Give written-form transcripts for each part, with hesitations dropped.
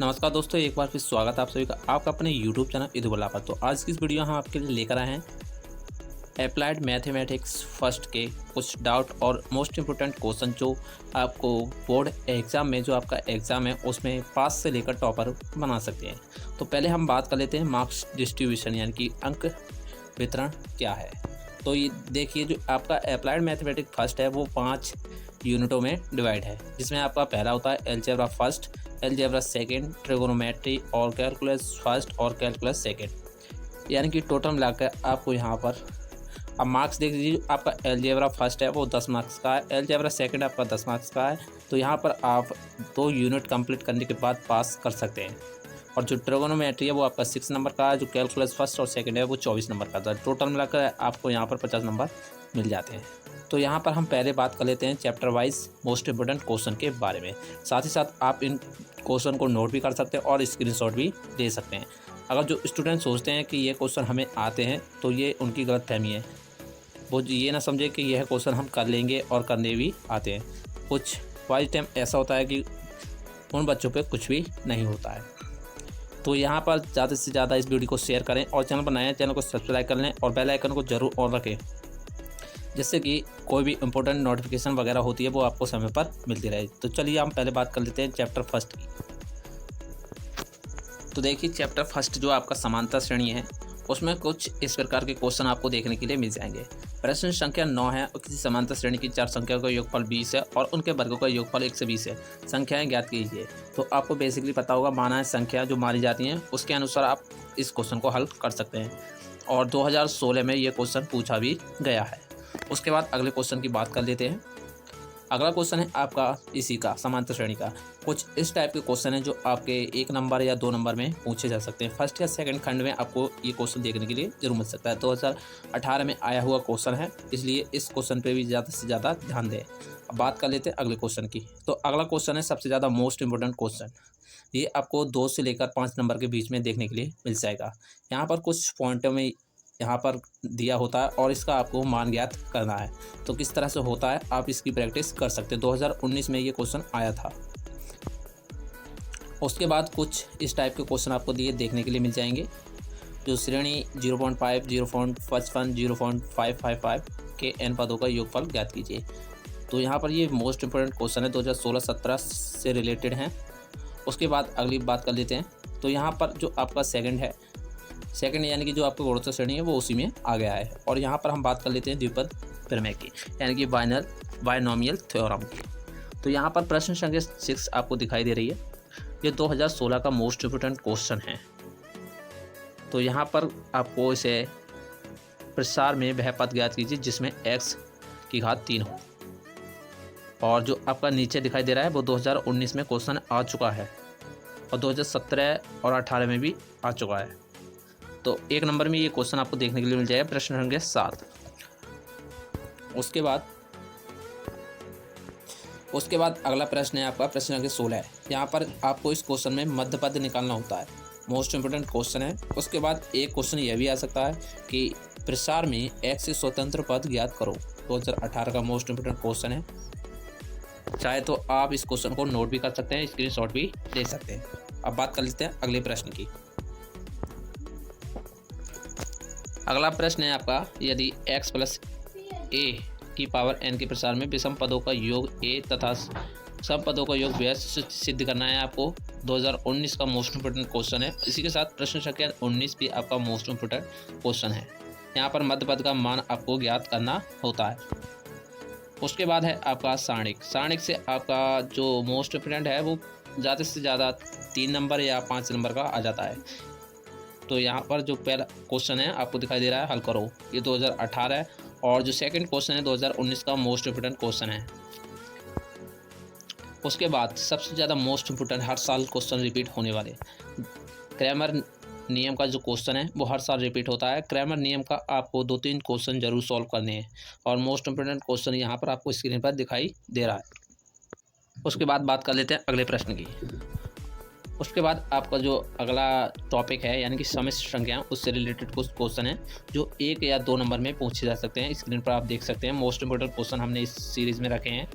नमस्कार दोस्तों, एक बार फिर स्वागत है आप सभी का आपका अपने यूट्यूब चैनल इदुबल्ला पर। तो आज की इस वीडियो हम आपके लिए लेकर आए हैं अप्लाइड मैथमेटिक्स फर्स्ट के कुछ डाउट और मोस्ट इम्पोर्टेंट क्वेश्चन जो आपको बोर्ड एग्ज़ाम में जो आपका एग्ज़ाम है उसमें पास से लेकर टॉपर बना सकते हैं। तो पहले हम बात कर लेते हैं मार्क्स डिस्ट्रीब्यूशन यानी कि अंक वितरण क्या है। तो ये देखिए, जो आपका अप्लाइड मैथमेटिक्स फर्स्ट है वो 5 यूनिटों में डिवाइड है, जिसमें आपका पहला होता है algebra first, algebra second, trigonometry और कैलकुलस फर्स्ट और कैलकुलस सेकेंड। यानी कि टोटल मिलाकर आपको यहाँ पर अब मार्क्स देख लीजिए। आपका अलजेब्रा फर्स्ट है वो 10 मार्क्स का है, अलजेब्रा सेकेंड आपका 10 मार्क्स का है। तो यहाँ पर आप 2 यूनिट कंप्लीट करने के बाद पास कर सकते हैं। और जो ट्रिगोनोमेट्री है वो आपका 6 नंबर का है, जो कैलकुलस फर्स्ट और सेकंड है वो 24 नंबर का था। टोटल मिलाकर आपको यहाँ पर 50 नंबर मिल जाते हैं। तो यहाँ पर हम पहले बात कर लेते हैं chapter wise most important question के बारे में। साथ ही साथ आप इन क्वेश्चन को नोट भी कर सकते हैं और स्क्रीनशॉट भी ले सकते हैं। अगर जो स्टूडेंट सोचते हैं कि ये क्वेश्चन हमें आते हैं तो ये उनकी गलतफहमी है। वो ये ना समझे कि यह क्वेश्चन हम कर लेंगे और करने भी आते हैं। कुछ वाइज टाइम ऐसा होता है कि उन बच्चों पे कुछ भी नहीं होता है। तो यहाँ पर ज़्यादा से ज़्यादा इस वीडियो को शेयर करें और चैनल पर नए हैं चैनल को सब्सक्राइब कर लें और बेल आइकन को जरूर ऑन रखें, जिससे कि कोई भी इंपॉर्टेंट नोटिफिकेशन वगैरह होती है वो आपको समय पर मिलती रहे। तो चलिए हम पहले बात कर लेते हैं चैप्टर फर्स्ट की। तो देखिए, चैप्टर फर्स्ट जो आपका समांतर श्रेणी है उसमें कुछ इस प्रकार के क्वेश्चन आपको देखने के लिए मिल जाएंगे। प्रश्न संख्या 9 है और किसी समांतर श्रेणी की 4 संख्याओं का योगफल 20 है और उनके वर्गों का योगफल 1 से 20 है। संख्याएं ज्ञात कीजिए। तो आपको बेसिकली पता होगा, माना संख्या जो मानी जाती हैं उसके अनुसार आप इस क्वेश्चन को हल कर सकते हैं। और 2016 में ये क्वेश्चन पूछा भी गया है। उसके बाद अगले क्वेश्चन की बात कर लेते हैं। अगला क्वेश्चन है आपका इसी का समांतर श्रेणी का। कुछ इस टाइप के क्वेश्चन हैं जो आपके 1 नंबर या 2 नंबर में पूछे जा सकते हैं। फर्स्ट या सेकंड खंड में आपको ये क्वेश्चन देखने के लिए जरूर मिल सकता है। 2018 में आया हुआ क्वेश्चन है, इसलिए इस क्वेश्चन पे भी ज़्यादा से ज़्यादा ध्यान दें। अब बात कर लेते हैं अगले क्वेश्चन की। तो अगला क्वेश्चन है सबसे ज़्यादा मोस्ट इंपॉर्टेंट क्वेश्चन। ये आपको 2 से लेकर 5 नंबर के बीच में देखने के लिए मिल जाएगा। यहाँ पर कुछ पॉइंटों में यहाँ पर दिया होता है और इसका आपको मान ज्ञात करना है। तो किस तरह से होता है आप इसकी प्रैक्टिस कर सकते हैं। 2019 में ये क्वेश्चन आया था। उसके बाद कुछ इस टाइप के क्वेश्चन आपको दिए देखने के लिए मिल जाएंगे। जो श्रेणी 0.5, 0.55, 0.555 के n पदों का योगफल ज्ञात कीजिए। तो यहाँ पर ये मोस्ट इंपोर्टेंट क्वेश्चन है, 2016-17 से रिलेटेड हैं। उसके बाद अगली बात कर लेते हैं। तो यहाँ पर जो आपका सेकंड है, सेकंड यानी कि जो आपका गुणोत्तर श्रेणी है वो उसी में आ गया है। और यहाँ पर हम बात कर लेते हैं द्विपद प्रमेय की, यानी कि बायनोमियल थ्योरम की। तो यहाँ पर प्रश्न संख्या 6 आपको दिखाई दे रही है। ये 2016 का मोस्ट इम्पोर्टेंट क्वेश्चन है। तो यहाँ पर आपको इसे प्रसार में वह पद ज्ञात कीजिए जिसमें x की घात 3 हो। और जो आपका नीचे दिखाई दे रहा है वो 2019 में क्वेश्चन आ चुका है और 2017 और 18 में भी आ चुका है। तो 1 नंबर में ये क्वेश्चन आपको देखने के लिए मिल जाएगा, प्रश्न संख्या 7। उसके बाद अगला प्रश्न है आपका प्रश्न संख्या 16 है। यहाँ पर आपको इस क्वेश्चन में मध्य पद निकालना होता है, मोस्ट इंपोर्टेंट क्वेश्चन है। उसके बाद एक क्वेश्चन यह भी आ सकता है कि प्रसार में x से स्वतंत्र पद ज्ञात करो। 2018 का मोस्ट इंपोर्टेंट क्वेश्चन है। चाहे तो आप इस क्वेश्चन को नोट भी कर सकते हैं, स्क्रीनशॉट भी ले सकते हैं। अब बात कर लेते हैं अगले प्रश्न की। अगला प्रश्न है आपका, यदि x प्लस a की पावर n के प्रसार में विषम पदों का योग a तथा सम पदों का योग b सिद्ध करना है आपको। 2019 का मोस्ट इंपोर्टेंट क्वेश्चन है। इसी के साथ प्रश्न संख्या 19 भी आपका मोस्ट इंपोर्टेंट क्वेश्चन है। यहाँ पर मध्य पद का मान आपको ज्ञात करना होता है। उसके बाद है आपका सारणिक। सारणिक से आपका जो मोस्ट इंपोर्टेंट है वो ज़्यादा से ज़्यादा 3 नंबर या 5 नंबर का आ जाता है। तो यहाँ पर जो पहला क्वेश्चन है आपको दिखाई दे रहा है, हल करो। ये 2018 है। और जो सेकंड क्वेश्चन है 2019 का मोस्ट इंपोर्टेंट क्वेश्चन है। उसके बाद सबसे ज़्यादा मोस्ट इंपोर्टेंट हर साल क्वेश्चन रिपीट होने वाले क्रैमर नियम का जो क्वेश्चन है वो हर साल रिपीट होता है। क्रैमर नियम का आपको 2-3 क्वेश्चन जरूर सॉल्व करने हैं और मोस्ट इंपोर्टेंट क्वेश्चन यहाँ पर आपको स्क्रीन पर दिखाई दे रहा है। उसके बाद बात कर लेते हैं अगले प्रश्न की। उसके बाद आपका जो अगला टॉपिक है यानी कि सम्मिश्र संख्याएं, उससे रिलेटेड कुछ क्वेश्चन है जो 1 या 2 नंबर में पूछे जा सकते हैं। स्क्रीन पर आप देख सकते हैं मोस्ट इंपोर्टेंट क्वेश्चन हमने इस सीरीज़ में रखे हैं।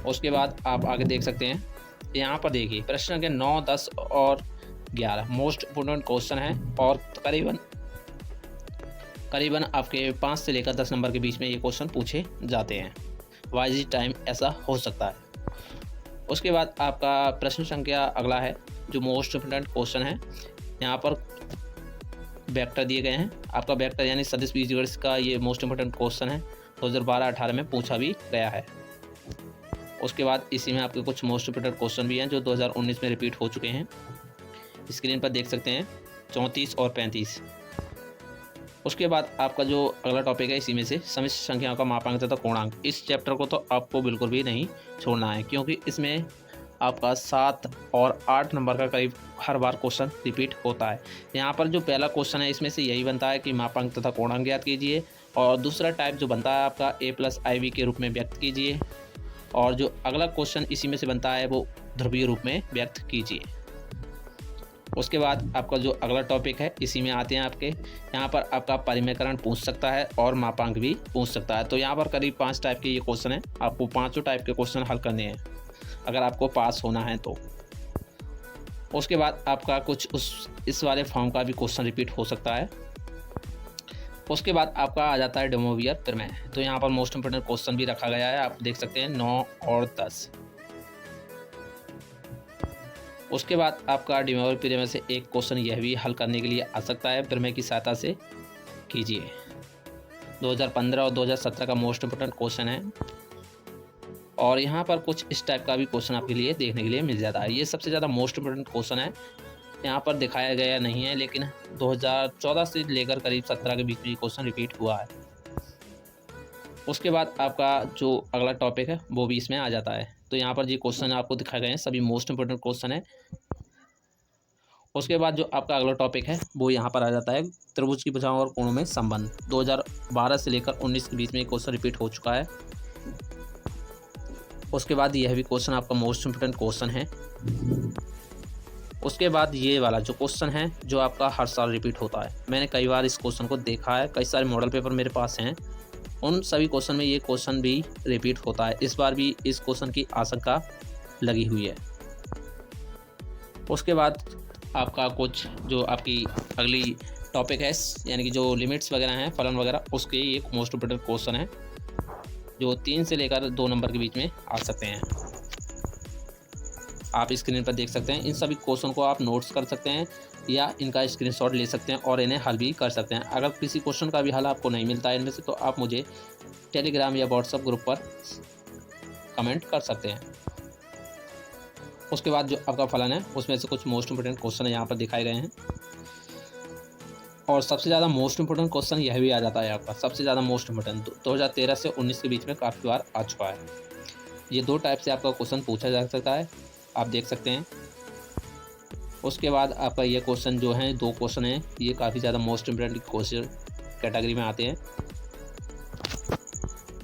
उसके बाद आप आगे देख सकते हैं यहाँ पर देखिए प्रश्न संख्या 9, 10 और 11 मोस्ट इम्पोर्टेंट क्वेश्चन है और करीबन करीबन आपके 5 से लेकर 10 नंबर के बीच में ये क्वेश्चन पूछे जाते हैं। वाइज टाइम ऐसा हो सकता है। उसके बाद आपका प्रश्न संख्या अगला है जो मोस्ट इम्पोर्टेंट क्वेश्चन है। यहाँ पर वेक्टर दिए गए हैं। आपका वेक्टर यानी सदिश बीजगणित का ये मोस्ट इम्पोर्टेंट क्वेश्चन है, 2012-18 में पूछा भी गया है। उसके बाद इसी में आपके कुछ मोस्ट इम्पोर्टेंट क्वेश्चन भी हैं जो 2019 में रिपीट हो चुके हैं। स्क्रीन पर देख सकते हैं 34 और 35। उसके बाद आपका जो अगला टॉपिक है इसी में से समिश्र संख्याओं का मापांक तथा कोणांक। इस चैप्टर को तो आपको बिल्कुल भी नहीं छोड़ना है, क्योंकि इसमें आपका 7 और 8 नंबर का करीब हर बार क्वेश्चन रिपीट होता है। यहाँ पर जो पहला क्वेश्चन है इसमें से यही बनता है कि मापांक तथा कोणांक ज्ञात कीजिए, और दूसरा टाइप जो बनता है आपका a+iv के रूप में व्यक्त कीजिए, और जो अगला क्वेश्चन इसी में से बनता है वो ध्रुवीय रूप में व्यक्त कीजिए। उसके बाद आपका जो अगला टॉपिक है इसी में आते हैं आपके, यहाँ पर आपका परिमेयकरण पूछ सकता है और मापांक भी पूछ सकता है। तो यहाँ पर करीब 5 टाइप के ये क्वेश्चन हैं, आपको 5 टाइप के क्वेश्चन हल करने हैं अगर आपको पास होना है तो। उसके बाद आपका कुछ इस वाले फॉर्म का भी क्वेश्चन रिपीट हो सकता है। उसके बाद आपका आ जाता है de Moivre प्रमेय। तो यहाँ पर मोस्ट इंपोर्टेंट क्वेश्चन भी रखा गया है, आप देख सकते हैं 9 और 10। उसके बाद आपका de Moivre प्रमेय से एक क्वेश्चन यह भी हल करने के लिए आ सकता है, प्रमेय की सहायता से कीजिए। 2015 और 2017 का मोस्ट इंपोर्टेंट क्वेश्चन है, और यहाँ पर कुछ इस टाइप का भी क्वेश्चन आपके लिए देखने के लिए मिल जाता है। ये सबसे ज़्यादा मोस्ट इंपोर्टेंट क्वेश्चन है, यहाँ पर दिखाया गया नहीं है, लेकिन 2014 से लेकर करीब 17 के बीच में क्वेश्चन रिपीट हुआ है। उसके बाद आपका जो अगला टॉपिक है वो भी इसमें आ जाता है। तो यहाँ पर जो क्वेश्चन आपको दिखाए गए हैं सभी मोस्ट इंपोर्टेंट क्वेश्चन है। उसके बाद जो आपका अगला टॉपिक है वो यहाँ पर आ जाता है त्रिभुज की भुजाओं और कोणों में संबंध। 2012 से लेकर 19 के बीच में क्वेश्चन रिपीट हो चुका है। उसके बाद यह भी क्वेश्चन आपका मोस्ट इम्पोर्टेंट क्वेश्चन है। उसके बाद ये वाला जो क्वेश्चन है जो आपका हर साल रिपीट होता है, मैंने कई बार इस क्वेश्चन को देखा है, कई सारे मॉडल पेपर मेरे पास हैं, उन सभी क्वेश्चन में ये क्वेश्चन भी रिपीट होता है। इस बार भी इस क्वेश्चन की आशंका लगी हुई है। उसके बाद आपका कुछ जो आपकी अगली टॉपिक है यानी कि जो लिमिट्स वगैरह हैं, फलन वगैरह, उसके एक मोस्ट इम्पोर्टेंट क्वेश्चन है जो 3 से लेकर 2 नंबर के बीच में आ सकते हैं। आप स्क्रीन पर देख सकते हैं। इन सभी क्वेश्चन को आप नोट्स कर सकते हैं या इनका स्क्रीनशॉट ले सकते हैं और इन्हें हल भी कर सकते हैं। अगर किसी क्वेश्चन का भी हल आपको नहीं मिलता है इनमें से, तो आप मुझे टेलीग्राम या व्हाट्सएप ग्रुप पर कमेंट कर सकते हैं। उसके बाद जो आपका फलन है उसमें से कुछ मोस्ट इंपोर्टेंट क्वेश्चन यहाँ पर दिखाए गए हैं, और सबसे ज़्यादा मोस्ट इंपोर्टेंट क्वेश्चन यह भी आ जाता है आपका सबसे ज़्यादा मोस्ट इंपोर्टेंट 2013 से 19 के बीच में काफ़ी बार आ चुका है। ये 2 टाइप से आपका क्वेश्चन पूछा जा सकता है, आप देख सकते हैं। उसके बाद आपका ये क्वेश्चन जो है 2 क्वेश्चन हैं, ये काफ़ी ज़्यादा मोस्ट इंपोर्टेंट क्वेश्चन कैटेगरी में आते हैं।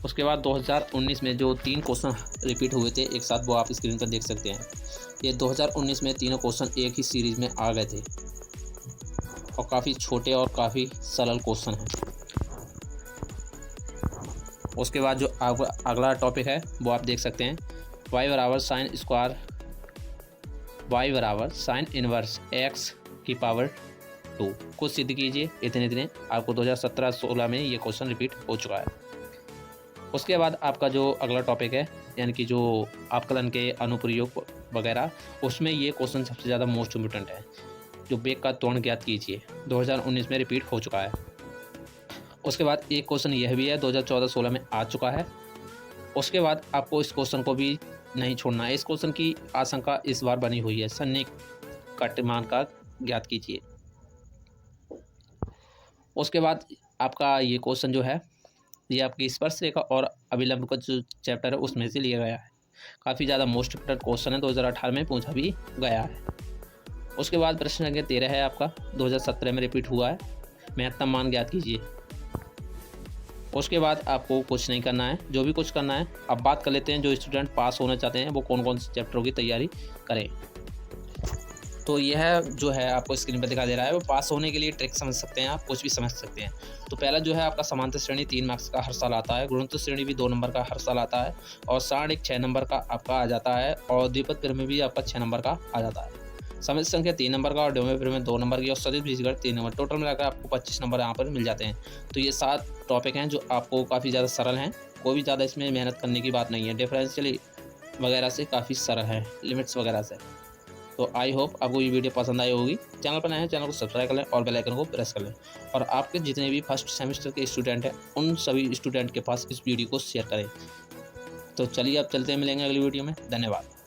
उसके बाद 2019 में जो 3 क्वेश्चन रिपीट हुए थे एक साथ, वो आप स्क्रीन पर देख सकते हैं। ये 2019 में तीनों क्वेश्चन एक ही सीरीज़ में आ गए थे और काफ़ी छोटे और काफ़ी सरल क्वेश्चन हैं। उसके बाद जो अगला टॉपिक है वो आप देख सकते हैं, y बराबर साइन इनवर्स x की पावर 2 को सिद्ध कीजिए। इतने आपको 2017-16 में ये क्वेश्चन रिपीट हो चुका है। उसके बाद आपका जो अगला टॉपिक है यानी कि जो आकलन के अनुप्रयोग वगैरह, उसमें ये क्वेश्चन सबसे ज़्यादा मोस्ट इम्पोर्टेंट है, जो वेग का त्वरण ज्ञात कीजिए, 2019 में रिपीट हो चुका है। उसके बाद एक क्वेश्चन यह भी है 2014-16 में आ चुका है। उसके बाद आपको इस क्वेश्चन को भी नहीं छोड़ना है। इस क्वेश्चन की आशंका इस बार बनी हुई है, सन्निकटन का ज्ञात कीजिए। उसके बाद आपका ये क्वेश्चन जो है ये आपकी स्पर्श रेखा और अभिलंब का जो चैप्टर है उसमें से लिया गया है। काफ़ी ज़्यादा मोस्ट इम्पोर्टेंट क्वेश्चन है, 2018 में पूछा भी गया है। उसके बाद प्रश्न संख्या 13 है आपका, 2017 में रिपीट हुआ है, महत्तम मान ज्ञात कीजिए। उसके बाद आपको कुछ नहीं करना है, जो भी कुछ करना है अब बात कर लेते हैं जो स्टूडेंट पास होना चाहते हैं वो कौन कौन से चैप्टरों की तैयारी करें। तो यह जो है आपको स्क्रीन पर दिखा दे रहा है, वो पास होने के लिए ट्रिक समझ सकते हैं, आप कुछ भी समझ सकते हैं। तो पहला जो है आपका समांतर श्रेणी 3 मार्क्स का हर साल आता है, गुणोत्तर श्रेणी भी 2 नंबर का हर साल आता है, और सारणिक 6 नंबर का आपका आ जाता है, और द्विपद प्रमेय भी आपका 6 नंबर का आ जाता है। समित संख्या 3 नंबर का और द्विपद प्रमेय 2 नंबर की, और सदिश बीजगणित 3 नंबर, टोटल मिलाकर आपको 25 नंबर यहाँ पर मिल जाते हैं। तो ये 7 टॉपिक हैं जो आपको काफ़ी ज़्यादा सरल हैं, कोई भी ज़्यादा इसमें मेहनत करने की बात नहीं है, डिफरेंशियल वगैरह से काफ़ी सरल है, लिमिट्स वगैरह से। तो आई होप आपको ये वीडियो पसंद आई होगी। चैनल पर नए हैं, चैनल को सब्सक्राइब कर लें और बेल आइकन को प्रेस कर लें, और आपके जितने भी फर्स्ट सेमेस्टर के स्टूडेंट हैं उन सभी स्टूडेंट के पास इस वीडियो को शेयर करें। तो चलिए अब चलते हैं, मिलेंगे अगली वीडियो में। धन्यवाद।